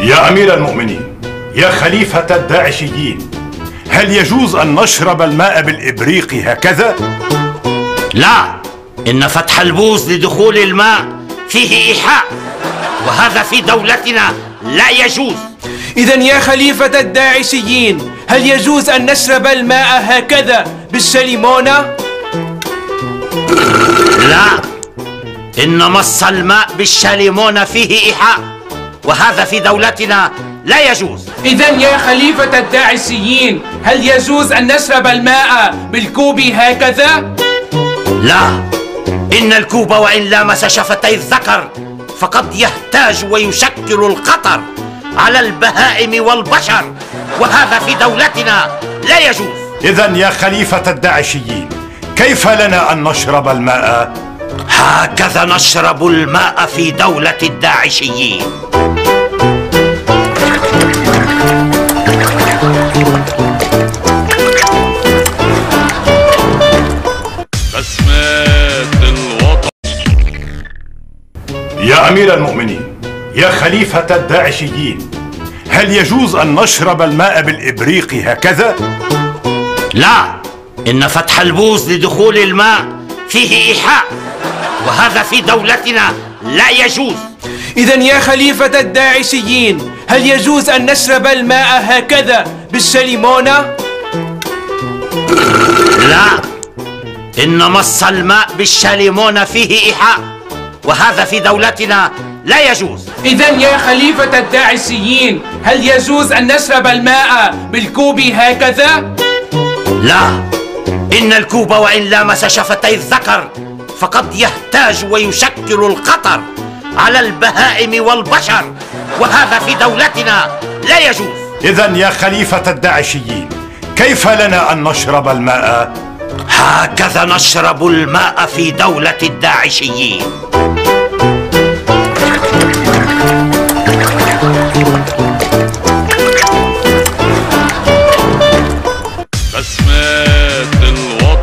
يا أمير المؤمنين، يا خليفة الداعشيين، هل يجوز أن نشرب الماء بالإبريق هكذا؟ لا، إن فتح البوز لدخول الماء فيه إيحاء، وهذا في دولتنا لا يجوز. إذن يا خليفة الداعشيين، هل يجوز أن نشرب الماء هكذا بالشليمونة؟ لا، إن مص الماء بالشليمونة فيه إيحاء، وهذا في دولتنا لا يجوز. إذن يا خليفة الداعشيين، هل يجوز أن نشرب الماء بالكوب هكذا؟ لا، إن الكوب وإن لامس شفتي الذكر فقد يهتاج ويشكل الخطر على البهائم والبشر، وهذا في دولتنا لا يجوز. إذن يا خليفة الداعشيين، كيف لنا أن نشرب الماء؟ هكذا نشرب الماء في دولة الداعشيين. بسمات الوطن. يا أمير المؤمنين، يا خليفة الداعشيين، هل يجوز أن نشرب الماء بالإبريق هكذا؟ لا، إن فتح البوز لدخول الماء فيه إيحاء، وهذا في دولتنا لا يجوز. إذن يا خليفة الداعشيين، هل يجوز أن نشرب الماء هكذا بالشليمونة؟ لا، إن مص الماء بالشليمونة فيه إيحاء، وهذا في دولتنا لا يجوز. إذن يا خليفة الداعشيين، هل يجوز أن نشرب الماء بالكوب هكذا؟ لا، إن الكوب وإن لامس شفتي الذكر فقد يهتاج ويشكل الخطر على البهائم والبشر، وهذا في دولتنا لا يجوز. إذن يا خليفة الداعشيين، كيف لنا أن نشرب الماء؟ هكذا نشرب الماء في دولة الداعشيين.